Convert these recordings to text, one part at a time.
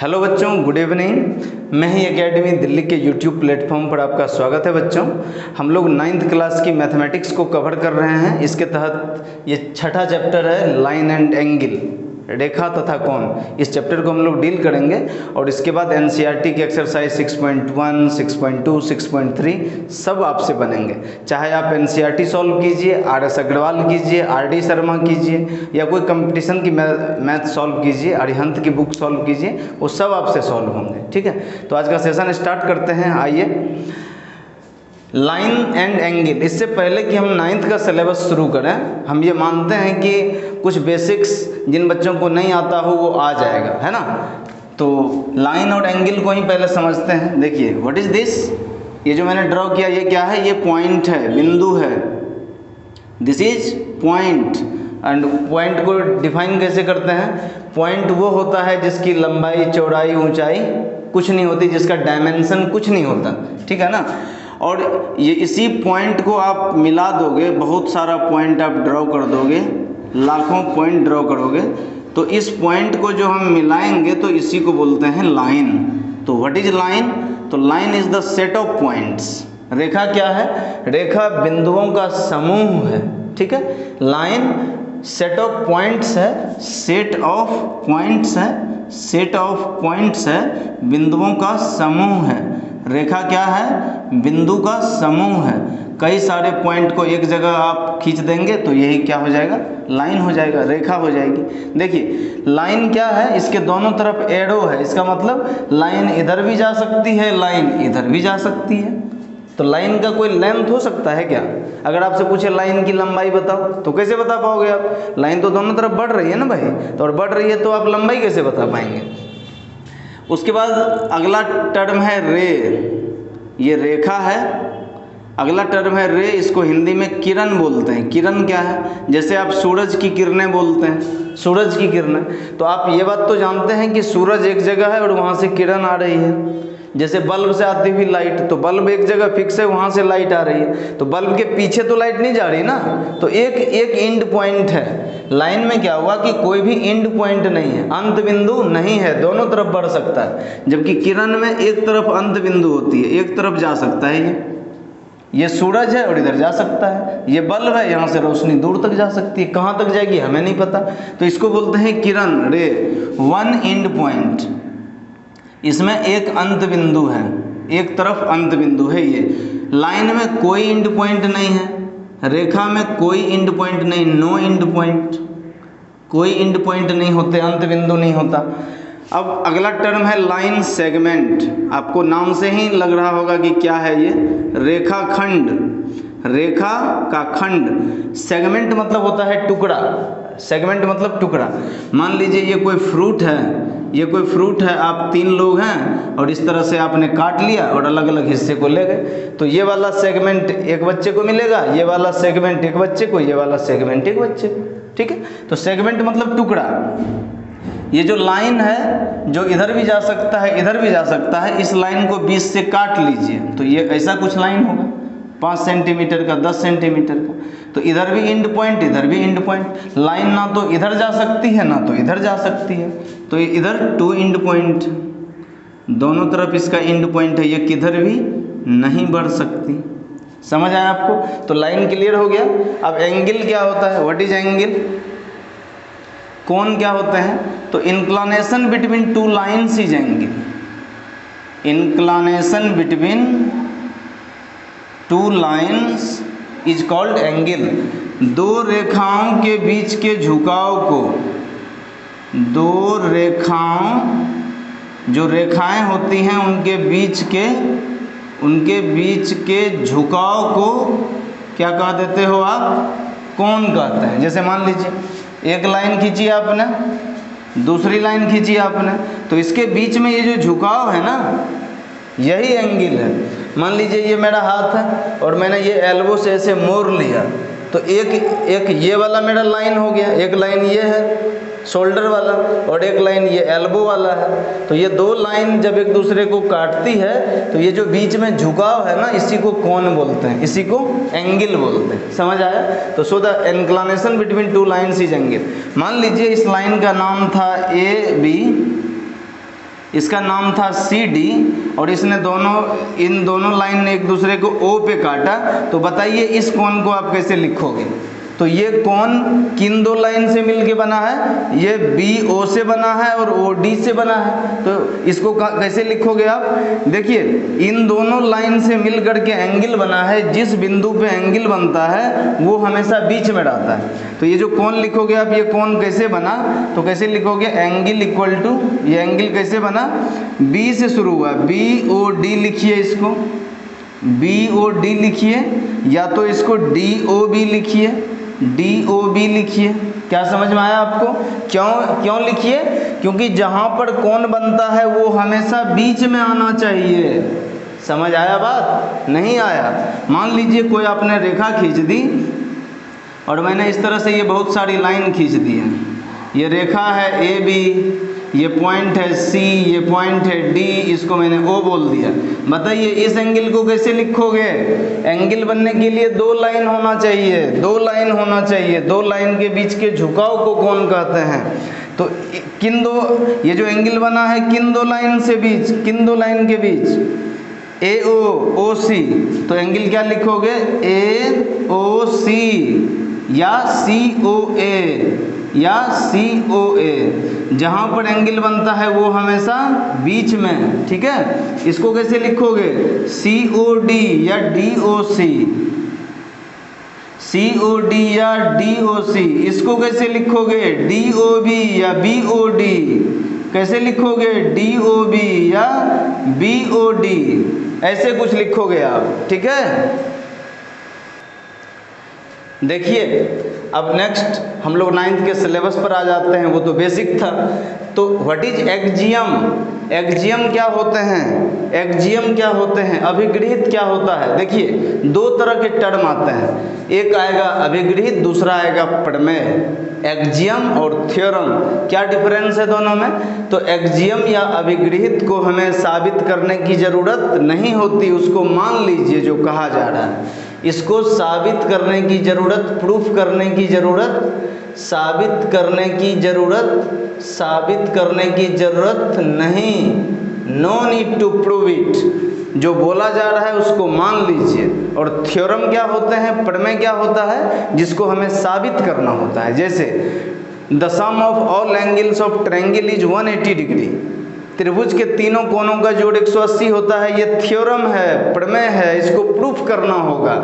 Hello बच्चों, good evening. मैं ही academy Delhi के यूट्यूब प्लेटफॉर्म पर आपका स्वागत है। बच्चों, हम लोग 9th क्लास की मैथमेटिक्स को कवर कर रहे हैं। इसके तहत ये छठा चैप्टर है लाइन एंड एंगल, रेखा तथा कोण। इस चैप्टर को हम लोग डील करेंगे और इसके बाद एनसीईआरटी की एक्सरसाइज 6.1, 6.2, 6.3 सब आपसे बनेंगे। चाहे आप एनसीईआरटी सॉल्व कीजिए, आर.एस. अग्रवाल कीजिए, आर.डी. शर्मा कीजिए, या कोई कंपटीशन की मैथ सॉल्व कीजिए, अरिहंत की बुक सॉल्व कीजिए, वो सब आपसे सॉल्व होंगे। ठीक है, तो आज का सेशन स्टार्ट करते हैं। आइए, लाइन एंड एंगल। इससे पहले कि हम 9th का सिलेबस शुरू करें, हम ये मानते हैं कि कुछ बेसिक्स जिन बच्चों को नहीं आता हो वो आ जाएगा, है ना। तो लाइन और एंगल को ही पहले समझते हैं। देखिए, व्हाट इज दिस, ये जो मैंने ड्रॉ किया ये क्या है? ये पॉइंट है, बिंदु है। This is point. And point को डिफाइन कैसे करते हैं? पॉइंट वो होता है जिसकी लंबाई, चौड़ाई, ऊंचाई कुछ नहीं होती, जिसका डायमेंशन कुछ नहीं होता। ठीक है ना। और ये इसी पॉइंट को आप मिला दोगे, बहुत सारा पॉइंट आप ड्रॉ कर दोगे, लाखों पॉइंट ड्रॉ करोगे, तो इस पॉइंट को जो हम मिलाएंगे तो इसी को बोलते हैं लाइन। तो व्हाट इज लाइन? तो line is the set of points. रेखा क्या है? रेखा बिंदुओं का समूह है। ठीक है, लाइन सेट ऑफ पॉइंट्स है, सेट ऑफ पॉइंट्स है, सेट ऑफ पॉइंट्स है, बिंदुओं का समूह है। रेखा क्या है? बिंदु का समूह है। कई सारे पॉइंट को एक जगह आप खींच देंगे तो यही क्या हो जाएगा? लाइन हो जाएगा, रेखा हो जाएगी। देखिए, लाइन क्या है? इसके दोनों तरफ एरो है। इसका मतलब लाइन इधर भी जा सकती है, लाइन इधर भी जा सकती है। तो लाइन का कोई लेंथ हो सकता है क्या? अगर आपसे पूछे लाइन की लंबाई बताओ, तो कैसे बता पाओगे आप? लाइन तो दोनों तरफ बढ़ रही है ना भाई, तो और बढ़ रही है तो आप लंबाई कैसे बता पाएंगे? उसके बाद अगला टर्म है रे। ये रेखा है। अगला टर्म है रे। इसको हिंदी में किरण बोलते हैं। किरण क्या है? जैसे आप सूरज की किरणें बोलते हैं, सूरज की किरणें। तो आप ये बात तो जानते हैं कि सूरज एक जगह है और वहाँ से किरण आ रही है। जैसे बल्ब से आती हुई लाइट, तो बल्ब एक जगह फिक्स है, वहाँ से लाइट आ रही है, तो बल्ब के पीछे तो लाइट नहीं जा रही ना। तो एक एंड पॉइंट है। लाइन में क्या हुआ कि कोई भी एंड पॉइंट नहीं है, अंत बिंदु नहीं है, दोनों तरफ बढ़ सकता है। जबकि किरण में एक तरफ अंत बिंदु होती है, एक तरफ जा सकता है। ये सूरज है और इधर जा सकता है। ये बल्ब है, यहाँ से रोशनी दूर तक जा सकती है, कहाँ तक जाएगी हमें नहीं पता। तो इसको बोलते हैं किरण, रे, वन एंड पॉइंट। इसमें एक अंत बिंदु है, एक तरफ अंत बिंदु है। ये लाइन में कोई एंड पॉइंट नहीं है, रेखा में कोई एंड पॉइंट नहीं, नो एंड पॉइंट, कोई एंड पॉइंट नहीं होते, अंत बिंदु नहीं होता। अब अगला टर्म है लाइन सेगमेंट। आपको नाम से ही लग रहा होगा कि क्या है ये? रेखा खंड, रेखा का खंड। सेगमेंट मतलब होता है टुकड़ा, सेगमेंट मतलब टुकड़ा। मान लीजिए ये कोई फ्रूट है, ये कोई फ्रूट है, आप 3 लोग हैं और इस तरह से आपने काट लिया और अलग अलग हिस्से को ले गए, तो ये वाला सेगमेंट एक बच्चे को मिलेगा, ये वाला सेगमेंट एक बच्चे को, ये वाला सेगमेंट एक बच्चे को। ठीक है, तो सेगमेंट मतलब टुकड़ा। ये जो लाइन है, जो इधर भी जा सकता है, इधर भी जा सकता है, इस लाइन को 20 से काट लीजिए तो ये ऐसा कुछ लाइन होगा, 5 सेंटीमीटर का, 10 सेंटीमीटर का। तो इधर भी एंड पॉइंट, इधर भी एंड पॉइंट। लाइन ना तो इधर जा सकती है ना तो इधर जा सकती है, तो ये इधर 2 एंड पॉइंट, दोनों तरफ इसका एंड पॉइंट है, ये किधर भी नहीं बढ़ सकती। समझ आया आपको? तो लाइन क्लियर हो गया। अब एंगल क्या होता है? What is angle? कोण क्या होते हैं? तो inclination between 2 lines is angle. Inclination between 2 lines is called angle. 2 रेखाओं के बीच के झुकाव को, 2 रेखाओं, जो रेखाएं होती हैं उनके बीच के झुकाव को क्या कह देते हो आप? कोण कहते हैं। जैसे मान लीजिए एक लाइन खींची आपने, दूसरी लाइन खींची आपने, तो इसके बीच में ये जो झुकाव है ना, यही एंगल है। मान लीजिए ये मेरा हाथ है और मैंने ये एल्बो से ऐसे मोड़ लिया, तो एक ये वाला मेरा लाइन हो गया, एक लाइन ये है शोल्डर वाला और एक लाइन ये एल्बो वाला है। तो ये 2 लाइन जब एक दूसरे को काटती है तो ये जो बीच में झुकाव है ना, इसी को कोण बोलते हैं, इसी को एंगल बोलते हैं। समझ आया? तो so the inclination between 2 lines is angle. मान लीजिए इस लाइन का नाम था ए बी, इसका नाम था CD और इसने इन दोनों लाइन ने एक दूसरे को O पे काटा। तो बताइए इस कोण को आप कैसे लिखोगे? तो ये कोण किन दो लाइन से मिलके बना है? ये BO से बना है और OD से बना है। तो इसको कैसे लिखोगे आप? देखिए इन दोनों लाइन से मिल करके एंगल बना है, जिस बिंदु पे एंगल बनता है वो हमेशा बीच में रहता है। तो ये जो कोण लिखोगे आप, ये कोण कैसे बना? तो कैसे लिखोगे? एंगल इक्वल टू, ये एंगल कैसे बना? B से शुरू हुआ, BOD लिखिए, इसको BOD लिखिए, या तो इसको DOB लिखिए, DOB लिखिए। क्या समझ में आया आपको? क्यों लिखिए? क्योंकि जहाँ पर कोण बनता है वो हमेशा बीच में आना चाहिए। समझ आया बात? नहीं आया? मान लीजिए कोई आपने रेखा खींच दी और मैंने इस तरह से ये बहुत सारी लाइन खींच दी है। ये रेखा है AB, ये पॉइंट है C, ये पॉइंट है D, इसको मैंने O बोल दिया। बताइए इस एंगल को कैसे लिखोगे? एंगल बनने के लिए दो लाइन होना चाहिए, दो लाइन होना चाहिए। दो लाइन के बीच के झुकाव को कोण कहते हैं। तो किन दो, ये जो एंगल बना है किन दो लाइन से बीच, किन दो लाइन के बीच? AO OC। तो एंगल क्या लिखोगे? AOC या COA या COA। जहाँ पर एंगल बनता है वो हमेशा बीच में, ठीक है। इसको कैसे लिखोगे? COD या DOC, COD या DOC। इसको कैसे लिखोगे? DOB या BOD। कैसे लिखोगे? DOB या BOD। ऐसे कुछ लिखोगे आप, ठीक है। देखिए अब नेक्स्ट हम लोग 9th के सिलेबस पर आ जाते हैं। वो तो बेसिक था। तो व्हाट इज एक्जियम? एक्जियम क्या होते हैं? एक्जियम क्या होते हैं? अभिगृहित क्या होता है? देखिए दो तरह के टर्म आते हैं, एक आएगा अभिगृहित, दूसरा आएगा प्रमेय। एक्जियम और थ्योरम, क्या डिफरेंस है दोनों में? तो एक्जियम या अभिगृहित को हमें साबित करने की ज़रूरत नहीं होती, उसको मान लीजिए जो कहा जा रहा है। इसको साबित करने की ज़रूरत, प्रूफ करने की ज़रूरत, साबित करने की ज़रूरत, साबित करने की ज़रूरत नहीं। No need to prove it. जो बोला जा रहा है उसको मान लीजिए। और थ्योरम क्या होते हैं? प्रमेय क्या होता है? जिसको हमें साबित करना होता है। जैसे the sum of all angles of triangle is 180 degree. त्रिभुज के तीनों कोणों का जोड़ 180 होता है। ये थ्योरम है, प्रमेय है, इसको प्रूफ करना होगा।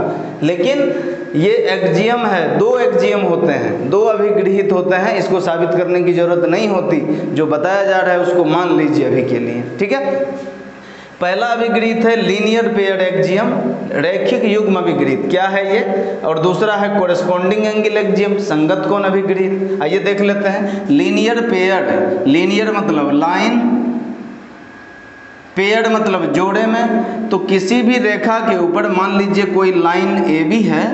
लेकिन ये एक्जियम है, दो एक्जियम होते हैं, दो अभिगृहित होते हैं, इसको साबित करने की जरूरत नहीं होती। जो बताया जा रहा है उसको मान लीजिए अभी के लिए, ठीक है। पहला अभिगृहित है लीनियर पेयर्ड एक्जियम, रैखिक युग्म अभिगृहित। क्या है ये? और दूसरा है कोरेस्पॉन्डिंग एंगल एक्जियम, संगत कोण अभिगृहित। आइए देख लेते हैं। लीनियर पेयर्ड, लीनियर मतलब लाइन, पेयर्ड मतलब जोड़े में। तो किसी भी रेखा के ऊपर मान लीजिए कोई लाइन AB है,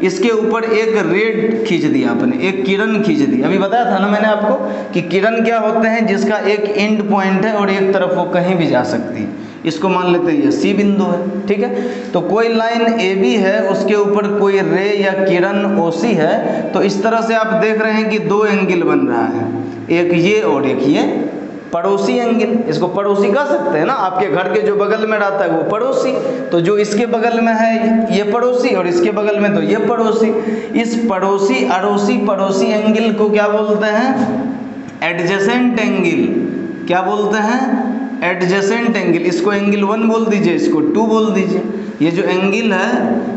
इसके ऊपर एक रेड खींच दिया आपने, एक किरण खींच दी। अभी बताया था ना मैंने आपको कि किरण क्या होते हैं? जिसका एक एंड पॉइंट है और एक तरफ वो कहीं भी जा सकती है। इसको मान लेते हैं ये C बिंदु है, ठीक है। तो कोई लाइन AB है, उसके ऊपर कोई रे या किरण OC है। तो इस तरह से आप देख रहे हैं कि दो एंगल बन रहा है, एक ये और एक ये, पड़ोसी एंगल। इसको पड़ोसी कह सकते हैं ना। आपके घर के जो बगल में रहता है वो पड़ोसी, तो जो इसके बगल में है ये पड़ोसी और इसके बगल में तो ये पड़ोसी। इस पड़ोसी अड़ोसी पड़ोसी एंगल को क्या बोलते हैं? Adjacent angle. क्या बोलते हैं? Adjacent angle. इसको एंगल 1 बोल दीजिए, इसको 2 बोल दीजिए। ये जो एंगल है,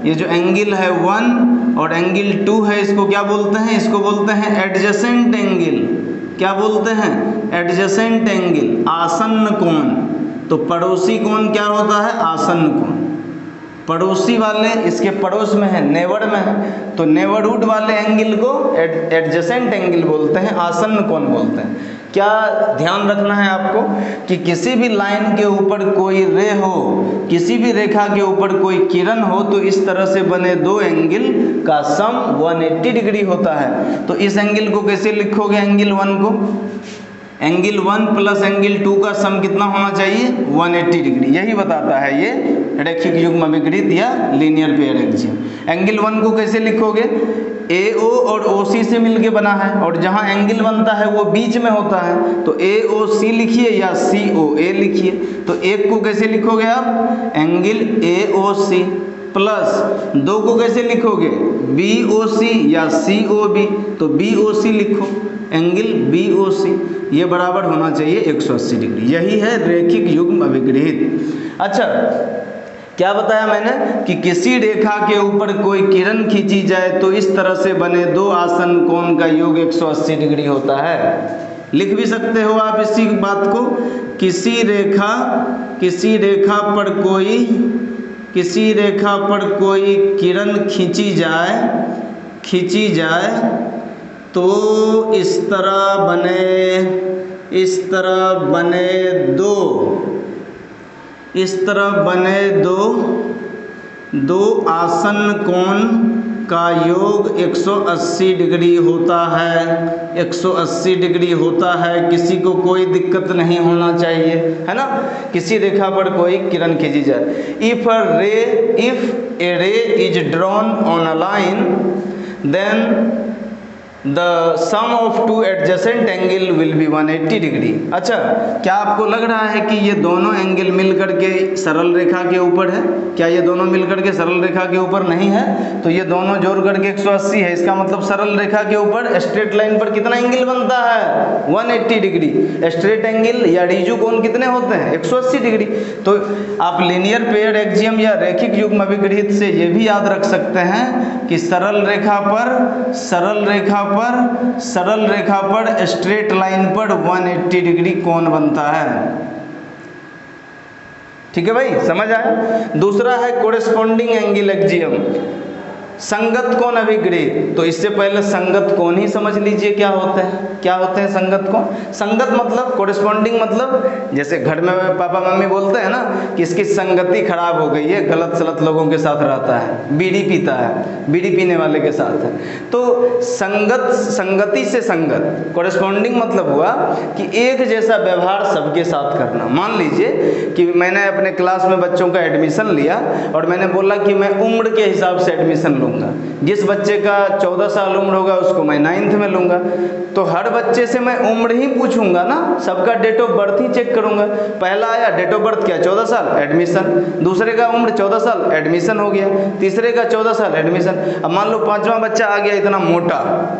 ये जो एंगल है 1 और एंगल 2 है, इसको क्या बोलते हैं? इसको बोलते हैं एडजेसेंट एंगल। क्या बोलते हैं? एडजेसेंट एंगल, आसन्न कोण। तो पड़ोसी कोण क्या होता है? आसन्न कोण। पड़ोसी वाले इसके पड़ोस में है, नेबर में है, तो नेबरहुड वाले एंगल को एडजेसेंट एंगल बोलते हैं, आसन्न कोण बोलते हैं। क्या ध्यान रखना है आपको कि किसी भी लाइन के ऊपर कोई रे हो, किसी भी रेखा के ऊपर कोई किरण हो, तो इस तरह से बने दो एंगल का सम 180 डिग्री होता है। तो इस एंगल को कैसे लिखोगे? एंगल 1 को एंगल 1 प्लस एंगल 2 का सम कितना होना चाहिए 180 डिग्री। यही बताता है ये रैखिक युग्म अभिगृहित या लीनियर पेयर एक्सियम। एंगल 1 को कैसे लिखोगे, AO और OC से मिलके बना है और जहाँ एंगल बनता है वो बीच में होता है, तो AOC लिखिए या COA लिखिए। तो एक को कैसे लिखोगे आप, एंगल AOC प्लस 2 को कैसे लिखोगे BOC या COB, तो BOC लिखो, एंगल BOC ये बराबर होना चाहिए 180 डिग्री। यही है रैखिक युग्म अभिगृहित। अच्छा, क्या बताया मैंने कि किसी रेखा के ऊपर कोई किरण खींची जाए तो इस तरह से बने दो आसन कोण का योग 180 डिग्री होता है। लिख भी सकते हो आप इसी बात को, किसी रेखा पर कोई किरण खींची जाए तो इस तरह बने दो आसन कोण का योग 180 डिग्री होता है। 180 डिग्री होता है, किसी को कोई दिक्कत नहीं होना चाहिए, है ना। किसी रेखा पर कोई किरण खींची जाए, if a ray is drawn on a line then the sum of two adjacent angle will be 180 degree. अच्छा, क्या आपको लग रहा है कि ये दोनों एंगल मिल करके सरल रेखा के ऊपर है? क्या ये दोनों मिल करके सरल रेखा के ऊपर नहीं है? तो ये दोनों जोड़ करके 180 है। इसका मतलब सरल रेखा के ऊपर स्ट्रेट लाइन पर कितना एंगल बनता है 180 डिग्री। स्ट्रेट एंगल या रीजु कोण कितने होते हैं 180 डिग्री। तो आप लीनियर पेयर एक्सियम या रैखिक युग्म अभिगृहित से ये भी याद रख सकते हैं कि सरल रेखा पर स्ट्रेट लाइन पर 180 डिग्री कोण बनता है। ठीक है भाई, समझ आया। दूसरा है कोरेस्पॉन्डिंग एंगल एक्सियम, संगत कोण अभिगृहित। तो इससे पहले संगत कोण ही समझ लीजिए क्या होते हैं संगत कोण। संगत मतलब कोरेस्पॉन्डिंग मतलब जैसे घर में पापा मम्मी बोलते हैं ना कि इसकी संगति खराब हो गई है, गलत सलत लोगों के साथ रहता है, बीड़ी पीता है, बीड़ी पीने वाले के साथ है। तो संगति से संगत, कोरेस्पॉन्डिंग मतलब हुआ कि एक जैसा व्यवहार सबके साथ करना। मान लीजिए कि मैंने अपने क्लास में बच्चों का एडमिशन लिया और मैंने बोला कि मैं उम्र के हिसाब से एडमिशन लूँगा। जिस बच्चे का 14 साल उम्र होगा उसको मैं 9th में लूँगा। तो हर बच्चे से मैं उम्र ही पूछूंगा ना, सबका डेट ऑफ बर्थ ही चेक करूँगा। पहला आया डेट ऑफ बर्थ क्या 14 साल, एडमिशन। दूसरे का उम्र 14 साल, एडमिशन हो गया। तीसरे का 14 साल, एडमिशन। अब मान लो 5वां बच्चा आ गया इतना मोटा,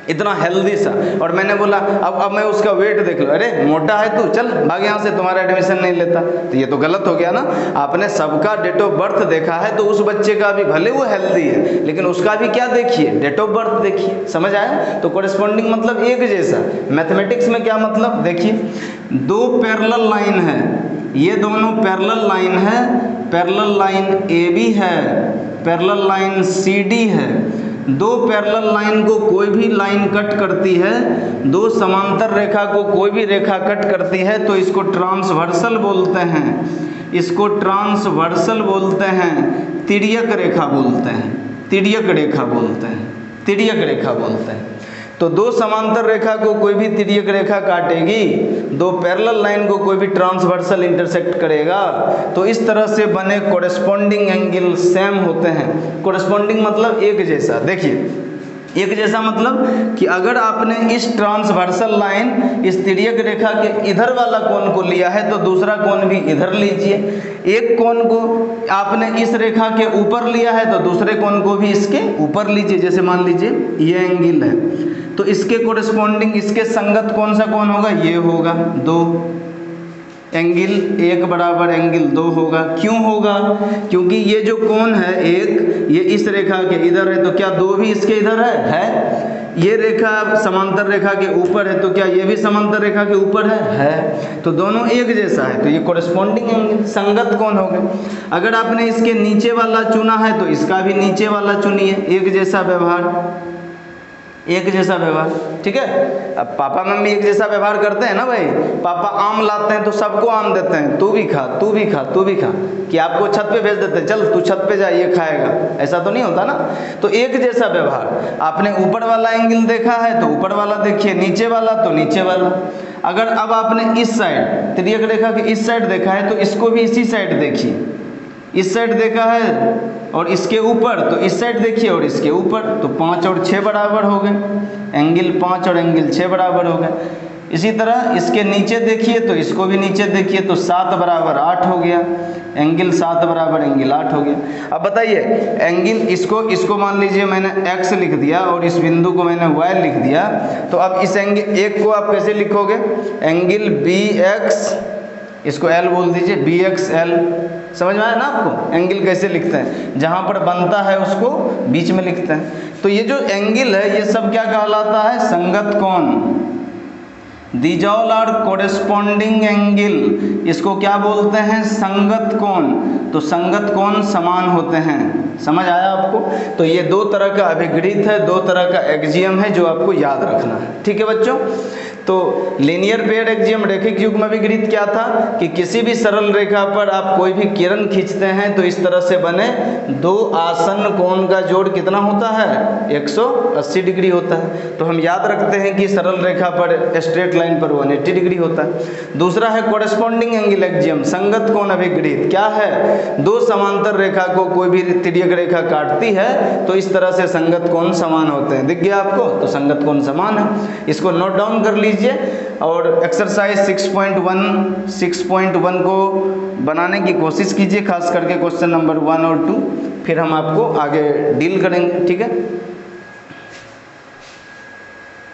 इतना हेल्दी सा, और मैंने बोला अब मैं उसका वेट देख लो, अरे मोटा है तू, चल भाग यहाँ से, तुम्हारा एडमिशन नहीं लेता। तो ये तो गलत हो गया ना। आपने सबका डेट ऑफ बर्थ देखा है तो उस बच्चे का भी, भले वो हेल्दी है लेकिन उसका भी क्या देखिए, डेट ऑफ बर्थ देखिए। समझ आया। तो कोरेस्पॉन्डिंग मतलब एक जैसा। मैथमेटिक्स में क्या मतलब, देखिए दो पैरेलल लाइन है, ये दोनों पैरेलल लाइन है, पैरेलल लाइन AB है, पैरेलल लाइन CD है। दो पैरेलल लाइन को कोई भी लाइन कट करती है, दो समांतर रेखा को कोई भी रेखा कट करती है तो इसको ट्रांसवर्सल बोलते हैं, इसको ट्रांसवर्सल बोलते हैं, तिर्यक रेखा बोलते हैं, तिर्यक रेखा बोलते हैं, तिर्यक रेखा बोलते हैं। तो दो समांतर रेखा को कोई भी तिर्यक रेखा काटेगी, दो पैरेलल लाइन को कोई भी ट्रांसवर्सल इंटरसेक्ट करेगा, तो इस तरह से बने कोरेस्पॉन्डिंग एंगल सेम होते हैं। कोरेस्पॉन्डिंग मतलब एक जैसा। देखिए एक जैसा मतलब कि अगर आपने इस ट्रांसवर्सल लाइन, इस तिर्यक रेखा के इधर वाला कोण को लिया है तो दूसरा कोण भी इधर लीजिए। एक कोण को आपने इस रेखा के ऊपर लिया है तो दूसरे कोण को भी इसके ऊपर लीजिए। जैसे मान लीजिए ये एंगल है तो इसके कोरेस्पॉन्डिंग, इसके संगत कौन सा कोण होगा, ये होगा 2। एंगल 1 बराबर एंगल 2 होगा। क्यों होगा, क्योंकि ये जो कोण है एक, ये इस रेखा के इधर है तो क्या 2 भी इसके इधर है। ये रेखा समांतर रेखा के ऊपर है तो क्या ये भी समांतर रेखा के ऊपर है। तो दोनों एक जैसा है तो ये कोरेस्पॉन्डिंग एंगल संगत कोण हो गए। अगर आपने इसके नीचे वाला चुना है तो इसका भी नीचे वाला चुनिए, एक जैसा व्यवहार, एक जैसा व्यवहार, ठीक है। अब पापा मम्मी एक जैसा व्यवहार करते हैं ना भाई, पापा आम लाते हैं तो सबको आम देते हैं, तू भी खा तू भी खा तू भी खा, कि आपको छत पे भेज देते हैं, चल तू छत पे जा ये खाएगा, ऐसा तो नहीं होता ना। तो एक जैसा व्यवहार, आपने ऊपर वाला एंगल देखा है तो ऊपर वाला देखिए, नीचे वाला तो नीचे वाला। अगर अब आपने इस साइड तिर्यक रेखा के इस साइड देखा है तो इसको भी इसी साइड देखिए, इस साइड देखा है और इसके ऊपर तो इस साइड देखिए और इसके ऊपर, तो 5 और 6 बराबर हो गए, एंगल 5 और एंगल 6 बराबर हो गए। इसी तरह इसके नीचे देखिए तो इसको भी नीचे देखिए, तो 7 बराबर 8 हो गया, एंगल 7 बराबर एंगल 8 हो गया। अब बताइए एंगल इसको मान लीजिए मैंने x लिख दिया और इस बिंदु को मैंने y लिख दिया, तो अब इस एंगल एक को आप कैसे लिखोगे, एंगल BX, इसको L बोल दीजिए, BXL, समझ में आया ना आपको एंगल कैसे लिखते हैं, जहाँ पर बनता है उसको बीच में लिखते हैं। तो ये जो एंगल है ये सब क्या कहलाता है, संगत कोण। These all are corresponding angle, इसको क्या बोलते हैं, संगत कोण। तो संगत कोण समान होते हैं, समझ आया आपको। तो ये दो तरह का अभिगृहित है, दो तरह का एक्जियम है जो आपको याद रखना है, ठीक है बच्चों। तो लीनियर पेयर एक्जियम रेखिक युग्म अभिगृहित क्या था कि किसी भी सरल रेखा पर आप कोई भी किरण खींचते हैं तो इस तरह से बने दो आसन्न कोण का जोड़ कितना होता है, 180 डिग्री होता है। तो हम याद रखते हैं कि सरल रेखा पर स्ट्रेट लाइन पर 180 डिग्री होता है। दूसरा है कोरेस्पॉन्डिंग एंगल एक्जियम, संगत कोण अभिगृहित क्या है, दो समांतर रेखा को कोई भी तिर्यक रेखा काटती है तो इस तरह से संगत कोण समान होते हैं, दिख गया आपको, तो संगत कोण समान है। इसको नोट डाउन कर लीजिए और एक्सरसाइज 6.1 को बनाने की कोशिश कीजिए, खास करके क्वेश्चन नंबर 1 और 2, फिर हम आपको आगे डील करेंगे, ठीक है।